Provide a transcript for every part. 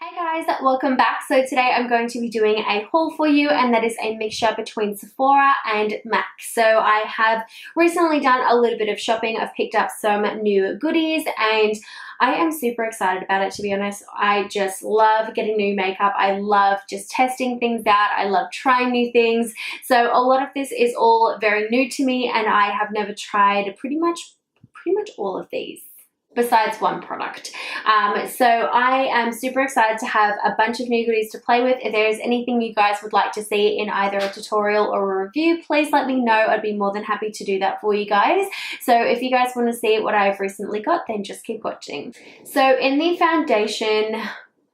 Hey guys, welcome back. So today I'm going to be doing a haul for you, and that is a mixture between Sephora and Mac. So I have recently done a little bit of shopping. I've picked up some new goodies and I am super excited about it, to be honest. I just love getting new makeup. I love just testing things out. I love trying new things. So a lot of this is all very new to me, and I have never tried pretty much all of these, besides one product. So I am super excited to have a bunch of new goodies to play with. If there's anything you guys would like to see in either a tutorial or a review, please let me know. I'd be more than happy to do that for you guys. So if you guys want to see what I've recently got, then just keep watching. So in the foundation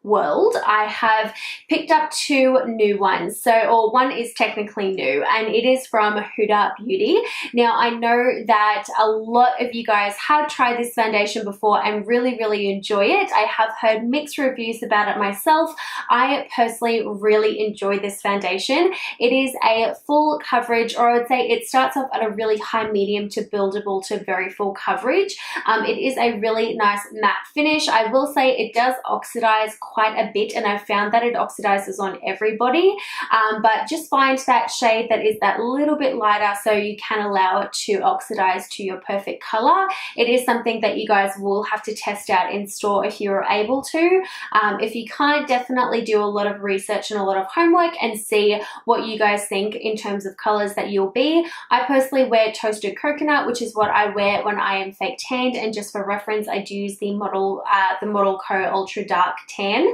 world, I have picked up two new ones. Or one is technically new, and it is from HUDA Beauty. Now I know that a lot of you guys have tried this foundation before and really enjoy it. I have heard mixed reviews about it myself. I personally really enjoy this foundation. It is a full coverage, or I would say it starts off at a really high medium to buildable to very full coverage. It is a really nice matte finish. I will say it does oxidize quite a bit, and I've found that it oxidizes on everybody, but just find that shade that is that little bit lighter so you can allow it to oxidize to your perfect color. It is something that you guys will have to test out in store if you're able to. If you can't, definitely do a lot of research and a lot of homework and see what you guys think in terms of colors that you'll be. I personally wear toasted coconut, which is what I wear when I am fake tanned, and just for reference, I do use the Model Co Ultra Dark Tan,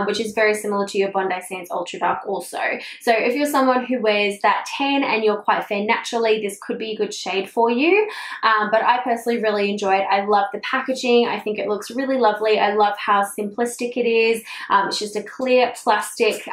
which is very similar to your Bondi Sands Ultra Dark also. So if you're someone who wears that tan and you're quite fair naturally, this could be a good shade for you. But I personally really enjoy it. I love the packaging. I think it looks really lovely. I love how simplistic it is. It's just a clear plastic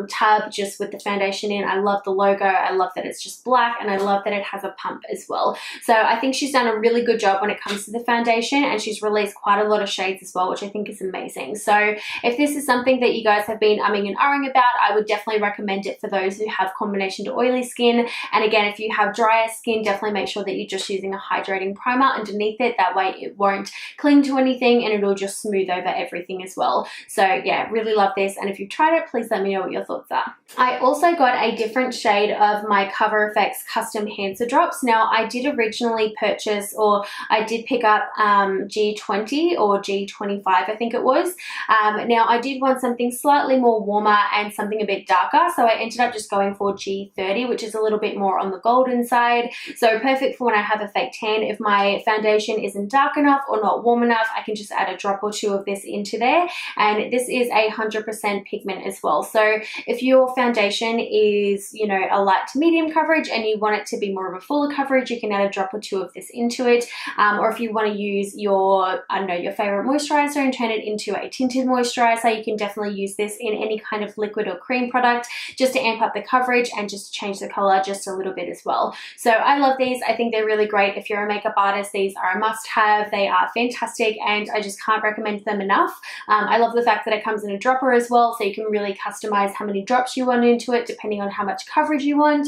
tub just with the foundation in. I love the logo. I love that it's just black, and I love that it has a pump as well. So I think she's done a really good job when it comes to the foundation, and she's released quite a lot of shades as well, which I think is amazing. So if this is something that you guys have been umming and ahhing about, I would definitely recommend it for those who have combination to oily skin. And again, if you have drier skin, definitely make sure that you're just using a hydrating primer underneath it. That way it won't cling to anything and it'll just smooth over everything as well. So yeah, really love this. And if you've tried it, please let me know what your thoughts are. I also got a different shade of my Cover FX custom Hansa drops. Now I did originally purchase, or I did pick up G20 or G25, I think it was. Now I did want something slightly more warmer and something a bit darker, so I ended up just going for G30, which is a little bit more on the golden side. So perfect for when I have a fake tan. If my foundation isn't dark enough or not warm enough, I can just add a drop or two of this into there. And this is 100% pigment as well. So if your foundation is, you know, a light to medium coverage and you want it to be more of a fuller coverage, you can add a drop or two of this into it. Or if you want to use your, I don't know, your favorite moisturizer and turn it into a tinted moisturizer, you can definitely use this in any kind of liquid or cream product just to amp up the coverage and just to change the color just a little bit as well. So I love these. I think they're really great. If you're a makeup artist, these are a must-have. They are fantastic, and I just can't recommend them enough. I love the fact that it comes in a dropper as well, so you can really customize how many drops you want into it depending on how much coverage you want.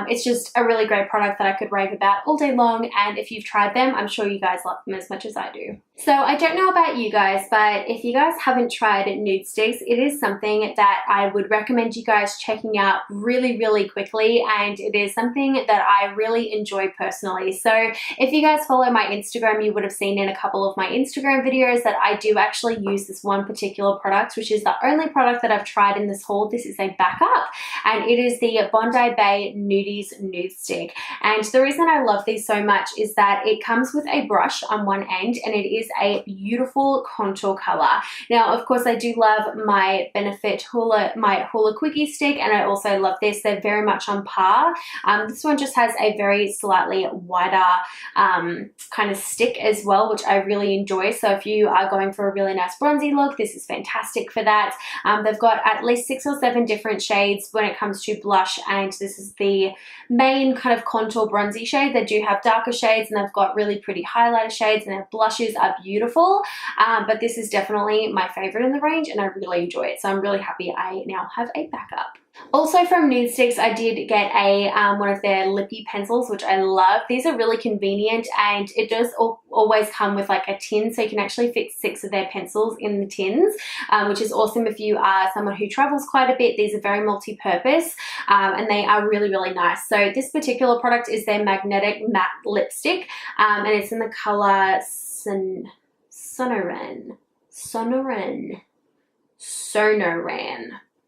It's just a really great product that I could rave about all day long, and if you've tried them, I'm sure you guys love them as much as I do. So I don't know about you guys, but if you guys haven't tried Nudestix, it is something that I would recommend you guys checking out really quickly, and it is something that I really enjoy personally. So if you guys follow my Instagram, you would have seen in a couple of my Instagram videos that I do actually use this one particular product, which is the only product that I've tried in this haul. This is a backup, and it is the Bondi Bay Nudies Nude Stick. And the reason I love these so much is that it comes with a brush on one end, and it is a beautiful contour color. Now, of course, I do love my Benefit Hula Quickie stick, and I also love this. They're very much on par. This one just has a very slightly wider kind of stick as well, which I really enjoy. So if you are going for a really nice bronzy look, this is fantastic for that. They've got at least 6 or 7 different shades when it comes to blush, and this is the main kind of contour bronzy shade. They do have darker shades, and they've got really pretty highlighter shades, and their blushes are beautiful. But this is definitely my favorite in the the range and I really enjoy it. So I'm really happy I now have a backup. Also from Nudestix, I did get a one of their lippy pencils, which I love. These are really convenient, and it does always come with like a tin, so you can actually fit 6 of their pencils in the tins, which is awesome if you are someone who travels quite a bit. These are very multi-purpose, and they are really, really nice. So this particular product is their magnetic matte lipstick, and it's in the color Sonoran.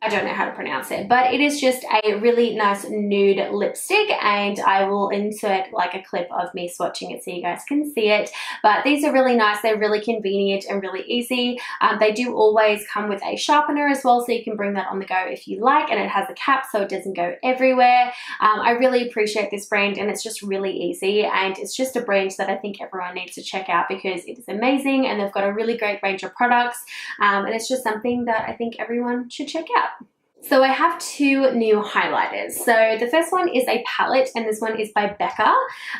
I don't know how to pronounce it, but it is just a really nice nude lipstick, and I will insert like a clip of me swatching it so you guys can see it. But these are really nice. They're really convenient and really easy. They do always come with a sharpener as well, so you can bring that on the go if you like, and it has a cap so it doesn't go everywhere. I really appreciate this brand, and it's just really easy, and it's just a brand that I think everyone needs to check out because it is amazing, and they've got a really great range of products, and it's just something that I think everyone should check out. So I have 2 new highlighters. So the first one is a palette, and this one is by BECCA.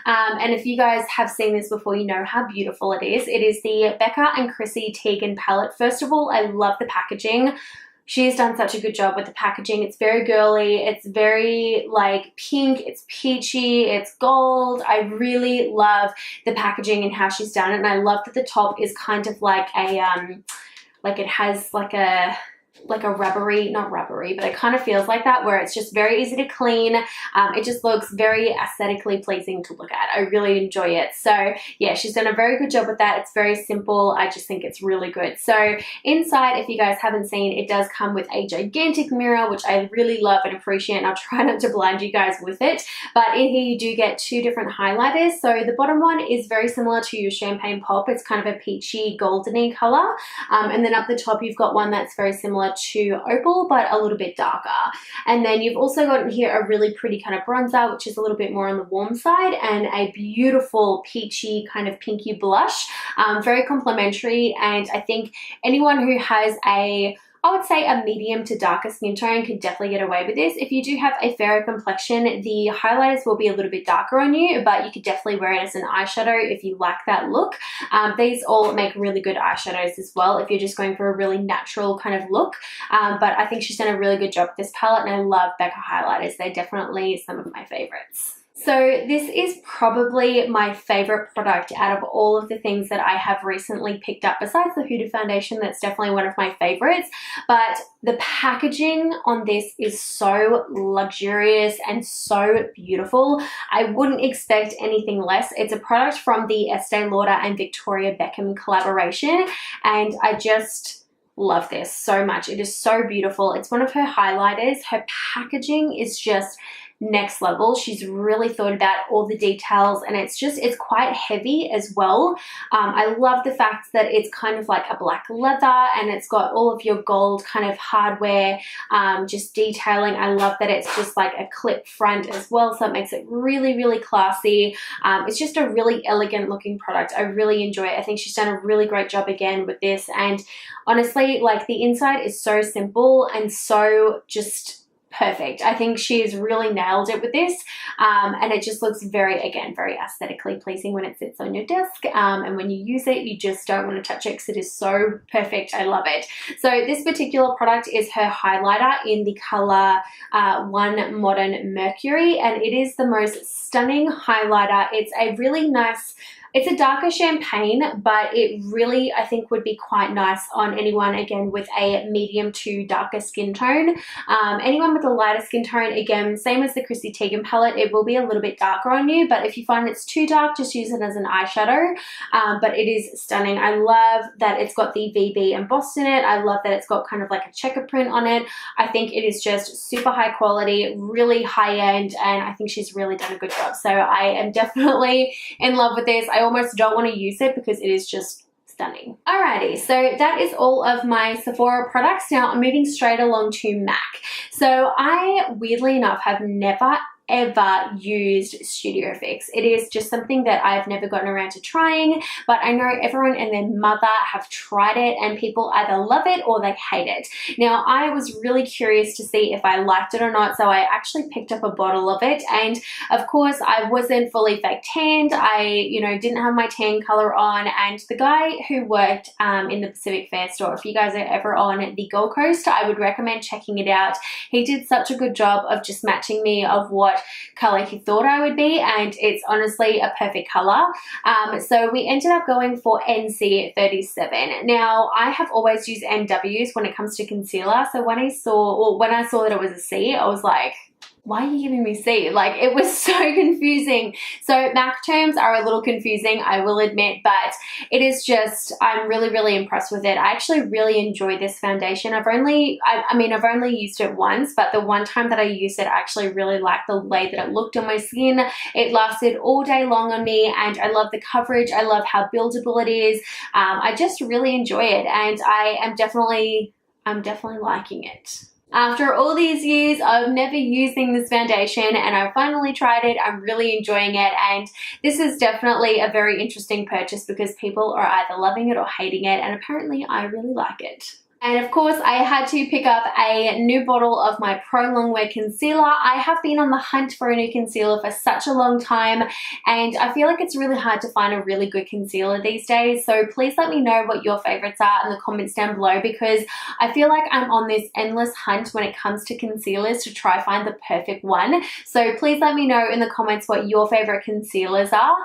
And if you guys have seen this before, you know how beautiful it is. It is the BECCA and CHRISSY TEIGAN palette. First of all, I love the packaging. She's done such a good job with the packaging. It's very girly. It's very like pink. It's peachy. It's gold. I really love the packaging and how she's done it. And I love that the top is kind of like a, like it has like a rubbery, not rubbery, but it kind of feels like that, where it's just very easy to clean. It just looks very aesthetically pleasing to look at. I really enjoy it. So yeah, she's done a very good job with that. It's very simple. I just think it's really good. So inside, if you guys haven't seen, it does come with a gigantic mirror, which I really love and appreciate, and I'll try not to blind you guys with it. But in here, you do get 2 different highlighters. So the bottom one is very similar to your Champagne Pop. It's kind of a peachy, goldeny color. And then up the top, you've got one that's very similar to Opal, but a little bit darker. And then you've also got in here a really pretty kind of bronzer, which is a little bit more on the warm side, and a beautiful peachy kind of pinky blush. Very complimentary, and I think anyone who has I would say a medium to darker skin tone could definitely get away with this. If you do have a fairer complexion, the highlighters will be a little bit darker on you, but you could definitely wear it as an eyeshadow if you like that look. These all make really good eyeshadows as well if you're just going for a really natural kind of look. But I think she's done a really good job with this palette, and I love BECCA highlighters. They're definitely some of my favorites. So this is probably my favorite product out of all of the things that I have recently picked up, besides the HUDA foundation. That's definitely one of my favorites, but the packaging on this is so luxurious and so beautiful. I wouldn't expect anything less. It's a product from the Estee Lauder and Victoria Beckham collaboration, and I just love this so much. It is so beautiful. It's one of her highlighters. Her packaging is just next level. She's really thought about all the details, and it's quite heavy as well. I love the fact that it's kind of like a black leather, and it's got all of your gold kind of hardware, just detailing. I love that it's just like a clip front as well, so it makes it really, really classy. It's just a really elegant looking product. I really enjoy it. I think she's done a really great job again with this, and honestly, like, the inside is so simple and so just perfect. I think she's really nailed it with this, and it just looks very aesthetically pleasing when it sits on your desk, and when you use it, you just don't want to touch it because it is so perfect. I love it. So this particular product is her highlighter in the color One Modern Mercury, and it is the most stunning highlighter. It's a really nice, it's a darker champagne, but it really, I think, would be quite nice on anyone, again, with a medium to darker skin tone. Anyone with a lighter skin tone, again, same as the CHRISSY TEIGAN palette, it will be a little bit darker on you, but if you find it's too dark, just use it as an eyeshadow. But it is stunning. I love that it's got the VB embossed in it. I love that it's got kind of like a checker print on it. I think it is just super high quality, really high end, and I think she's really done a good job. So I am definitely in love with this. I almost don't want to use it because it is just stunning. Alrighty, so that is all of my Sephora products. Now I'm moving straight along to MAC. So I, weirdly enough, have never ever used Studio Fix. It is just something that I've never gotten around to trying, but I know everyone and their mother have tried it and people either love it or they hate it. Now, I was really curious to see if I liked it or not, so I actually picked up a bottle of it, and of course I wasn't fully fake tanned. I, you know, didn't have my tan color on, and the guy who worked in the Pacific Fair store, if you guys are ever on the Gold Coast, I would recommend checking it out. He did such a good job of just matching me of what color he thought I would be, and it's honestly a perfect color. So we ended up going for NC37. Now, I have always used NWs when it comes to concealer, so when I saw that it was a C, I was like, why are you giving me C? Like, it was so confusing. So MAC terms are a little confusing, I will admit, but it is just, I'm really, really impressed with it. I actually really enjoy this foundation. I've only used it once, but the one time that I used it, I actually really liked the way that it looked on my skin. It lasted all day long on me, and I love the coverage. I love how buildable it is. I just really enjoy it, and I'm definitely liking it. After all these years of never using this foundation and I finally tried it, I'm really enjoying it, and this is definitely a very interesting purchase because people are either loving it or hating it, and apparently I really like it. And of course, I had to pick up a new bottle of my Prolong Wear Concealer. I have been on the hunt for a new concealer for such a long time, and I feel like it's really hard to find a really good concealer these days. So please let me know what your favorites are in the comments down below, because I feel like I'm on this endless hunt when it comes to concealers to try find the perfect one. So please let me know in the comments what your favorite concealers are.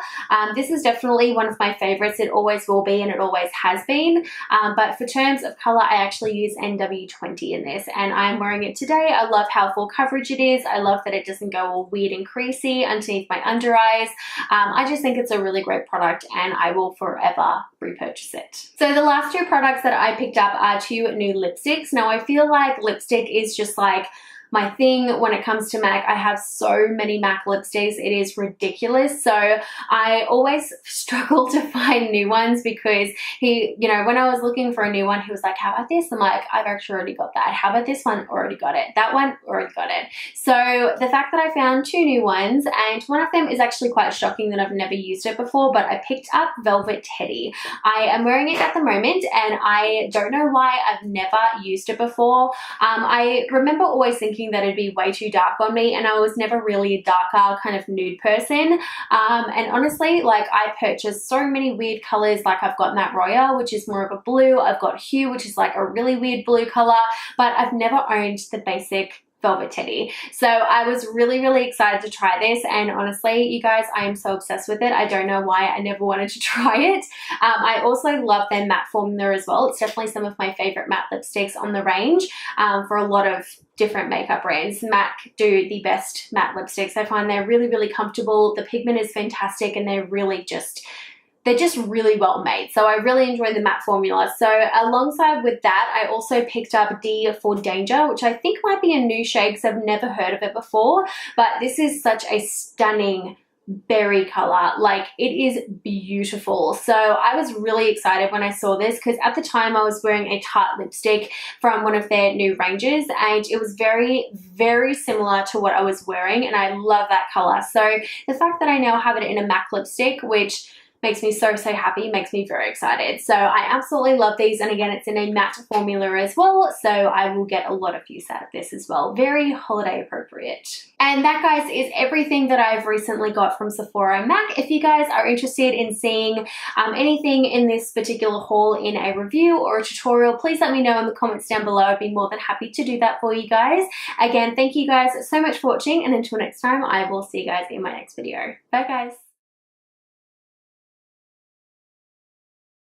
This is definitely one of my favorites. It always will be, and it always has been. But for terms of color, I actually use NW20 in this, and I'm wearing it today. I love how full coverage it is. I love that it doesn't go all weird and creasy underneath my under eyes. I just think it's a really great product, and I will forever repurchase it. So the last two products that I picked up are two new lipsticks. Now, I feel like lipstick is just like my thing when it comes to MAC. I have so many MAC lipsticks, it is ridiculous. So I always struggle to find new ones because he, you know, when I was looking for a new one, he was like, how about this? I'm like, I've actually already got that. How about this one? Already got it. That one? Already got it. So the fact that I found two new ones, and one of them is actually quite shocking that I've never used it before, but I picked up Velvet Teddy. I am wearing it at the moment, and I don't know why I've never used it before. I remember always thinking that it'd be way too dark on me, and I was never really a darker kind of nude person. And honestly, like, I purchased so many weird colors. Like, I've got Matte Royale, which is more of a blue. I've got Hue, which is like a really weird blue color, but I've never owned the basic Velvet Teddy. So I was really, really excited to try this, and honestly, you guys, I am so obsessed with it. I don't know why I never wanted to try it. I also love their matte formula as well. It's definitely some of my favorite matte lipsticks on the range. For a lot of different makeup brands, MAC do the best matte lipsticks. I find they're really, really comfortable. The pigment is fantastic, and they're just really well made. So I really enjoy the matte formula. So alongside with that, I also picked up D for Danger, which I think might be a new shade because I've never heard of it before. But this is such a stunning berry color. Like, it is beautiful. So I was really excited when I saw this because at the time I was wearing a Tarte lipstick from one of their new ranges, and it was very, very similar to what I was wearing, and I love that color. So the fact that I now have it in a MAC lipstick, which makes me so, so happy, makes me very excited. So I absolutely love these, and again, it's in a matte formula as well, so I will get a lot of use out of this as well. Very holiday appropriate. And that, guys, is everything that I've recently got from Sephora Mac. If you guys are interested in seeing anything in this particular haul in a review or a tutorial, please let me know in the comments down below. I'd be more than happy to do that for you guys. Again, thank you guys so much for watching, and until next time, I will see you guys in my next video. Bye, guys.